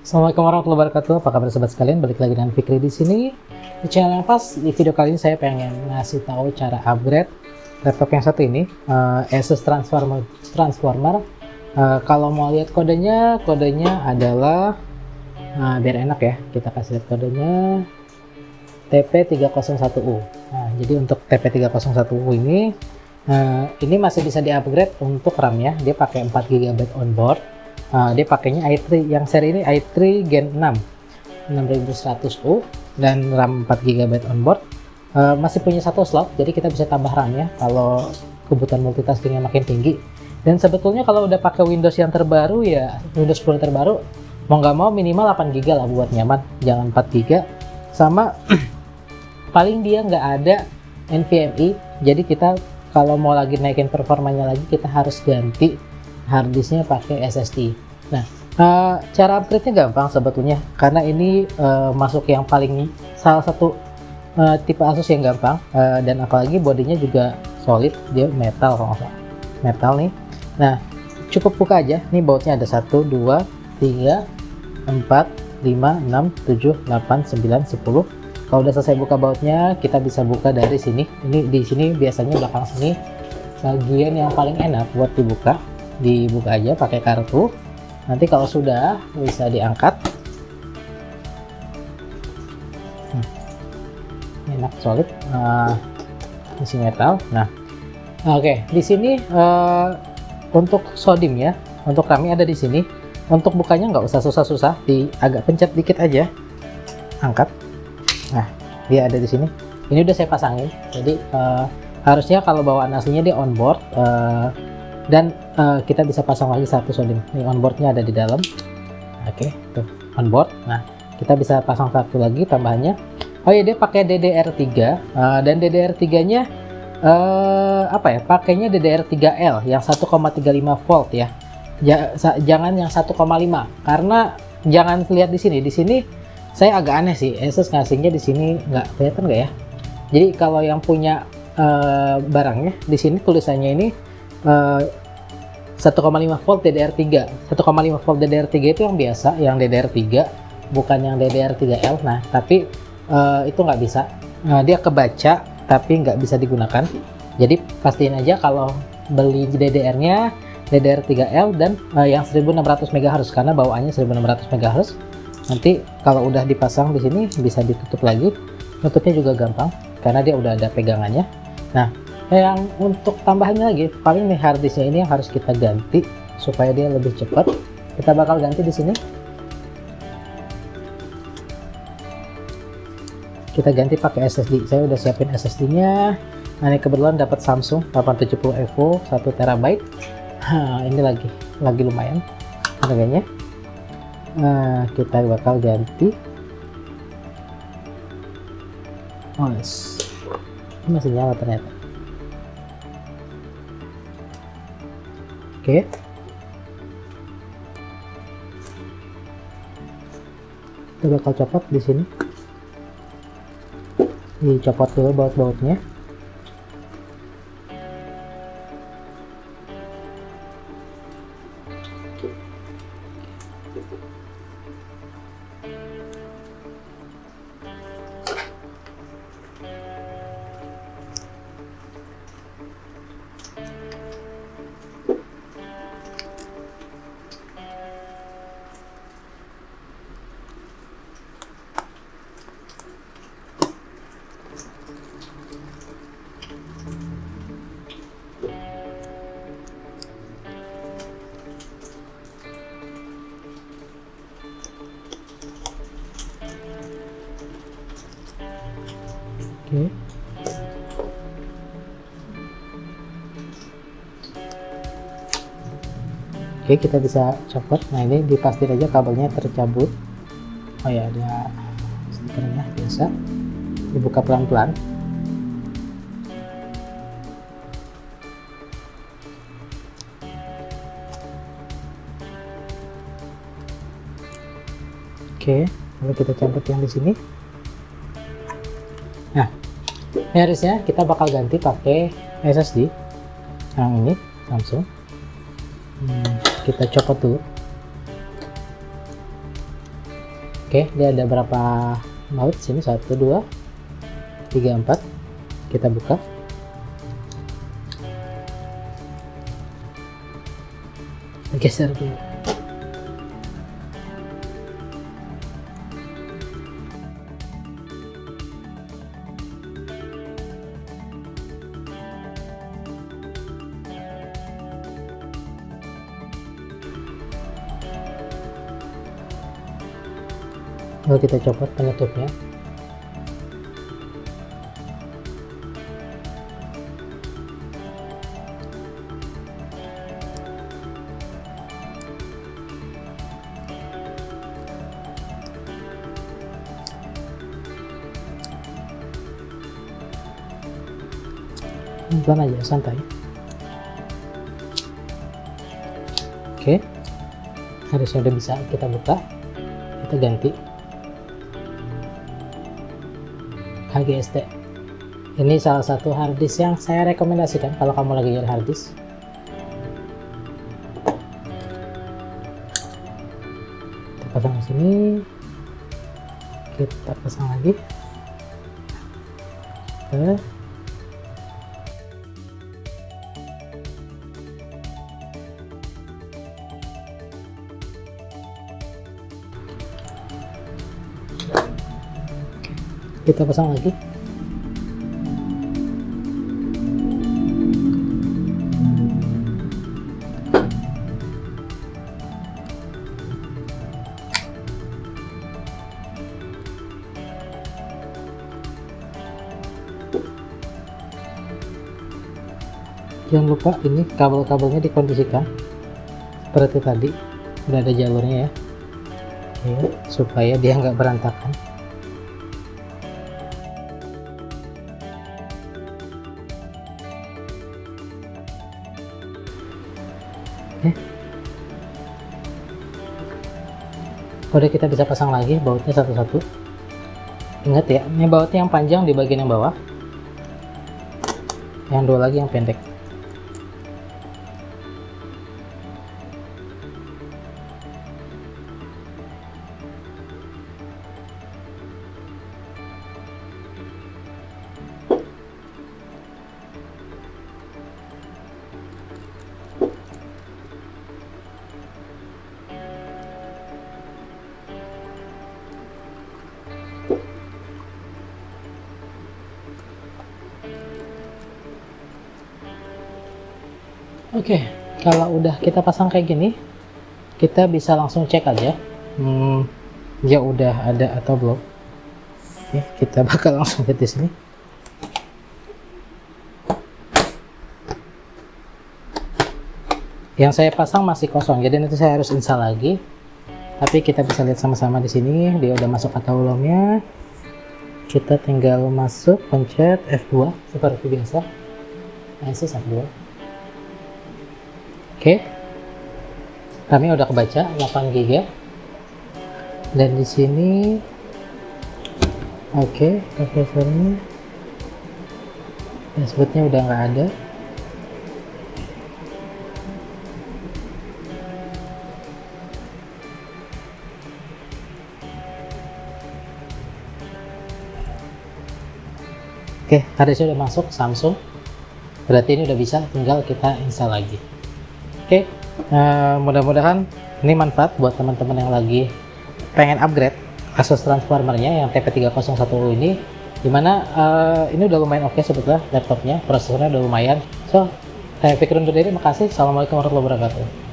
Assalamualaikum warahmatullahi wabarakatuh. Apa kabar sobat sekalian? Balik lagi dengan Fikri di sini di channel yang pas. Di video kali ini saya pengen ngasih tahu cara upgrade laptop yang satu ini, Asus Transformer. Kalau mau lihat kodenya adalah biar enak ya, kita kasih lihat kodenya TP301U. Nah, jadi untuk TP301U ini masih bisa di-upgrade untuk RAM-nya. Dia pakai 4 GB onboard. Dia pakainya i3 yang seri ini i3 Gen 6 6100U dan RAM 4 GB onboard. Masih punya satu slot, jadi kita bisa tambah RAM ya kalau kebutuhan multitaskingnya makin tinggi. Dan sebetulnya kalau udah pakai Windows yang terbaru ya, Windows 10 terbaru, mau nggak mau minimal 8 GB lah buat nyaman, jangan 4 GB. Sama paling dia nggak ada NVMe, jadi kita kalau mau lagi naikin performanya lagi kita harus ganti harddisknya pakai SSD. Nah, cara upgrade-nya gampang sebetulnya, karena ini masuk yang paling salah satu tipe Asus yang gampang, dan apalagi bodinya juga solid, dia metal kalau nggak salah, metal nih. Nah, cukup buka aja, nih bautnya ada 1, 2, 3, 4, 5, 6, 7, 8, 9, 10. Kalau udah selesai buka bautnya, kita bisa buka dari sini. Ini di sini biasanya belakang sini bagian yang paling enak buat dibuka aja pakai kartu. Nanti kalau sudah bisa diangkat. Enak, solid, isi metal. Nah, oke, di sini untuk sodim ya, untuk kami ada di sini. Untuk bukanya nggak usah susah-susah, agak pencet dikit aja, angkat. Nah, dia ada di sini. Ini udah saya pasangin, jadi harusnya kalau bawaan aslinya dia onboard. Dan kita bisa pasang lagi satu sodim. Ini onboardnya ada di dalam. Oke, tuh onboard. Nah, kita bisa pasang satu lagi tambahannya. Oh ya, dia pakai DDR3, dan DDR3-nya pakainya DDR3L yang 1,35 volt ya. Jangan yang 1,5, karena jangan lihat di sini. Di sini saya agak aneh sih, Asus ngasihnya di sini nggak kelihatan nggak ya. Jadi kalau yang punya barangnya di sini tulisannya ini 1,5 volt DDR3. 1,5 volt DDR3 itu yang biasa, yang DDR3, bukan yang DDR3L. Nah, tapi itu nggak bisa, dia kebaca tapi nggak bisa digunakan. Jadi pastiin aja kalau beli DDR-nya DDR3L dan yang 1600 MHz, karena bawaannya 1600 MHz. Nanti kalau udah dipasang di sini bisa ditutup lagi. Tutupnya juga gampang karena dia udah ada pegangannya. Nah, yang untuk tambahannya lagi, paling nih harddisknya ini yang harus kita ganti supaya dia lebih cepat. Kita bakal ganti di sini. Kita ganti pakai SSD. Saya udah siapin SSD-nya. Nah, ini kebetulan dapat Samsung 870 Evo 1 TB. Ini lagi lumayan harganya. Nah, kita bakal ganti. Oh, yes. Ini masih nyala ternyata. Oke. Kita bakal copot di sini. Dicopot dulu baut-bautnya. Oke, kita bisa copot. Nah, ini dipastiin aja kabelnya tercabut. Oh ya, ada stikernya biasa. Dibuka pelan-pelan. Oke, lalu kita cabut yang di sini. Nah, harusnya kita bakal ganti pakai SSD yang ini Samsung. Kita copot dulu. Oke, dia ada berapa baut sini? 1 2 3 4. Kita buka. Geser dulu. Lalu kita copot penutupnya. Pelan aja, santai. Oke, harusnya udah bisa kita buka. Kita ganti HGST. Ini salah satu harddisk yang saya rekomendasikan kalau kamu lagi nyari harddisk. Kita pasang di sini. Kita pasang lagi. Kita pasang lagi. Jangan lupa ini kabel-kabelnya dikondisikan seperti tadi, udah ada jalurnya ya. Oke, supaya dia nggak berantakan. Udah, kita bisa pasang lagi bautnya satu-satu. Ingat ya, ini bautnya yang panjang di bagian yang bawah, yang dua lagi yang pendek. Oke, kalau udah kita pasang kayak gini, kita bisa langsung cek aja dia udah ada atau belum. Oke, kita bakal langsung lihat di sini. Yang saya pasang masih kosong, jadi nanti saya harus install lagi. Tapi kita bisa lihat sama-sama di sini, dia udah masuk atau belumnya. Kita tinggal masuk, pencet F2 seperti biasa. Asus F2. Oke, kami udah kebaca 8 GB, dan di sini oke, prosesornya, dashboardnya udah nggak ada. Oke, harddisknya udah masuk Samsung, berarti ini udah bisa, tinggal kita install lagi. Oke, mudah-mudahan ini manfaat buat teman-teman yang lagi pengen upgrade Asus Transformernya yang TP301 ini, dimana ini udah lumayan oke sebetulnya laptopnya, prosesornya udah lumayan. So, saya Fikri undur diri, makasih. Assalamualaikum warahmatullahi wabarakatuh.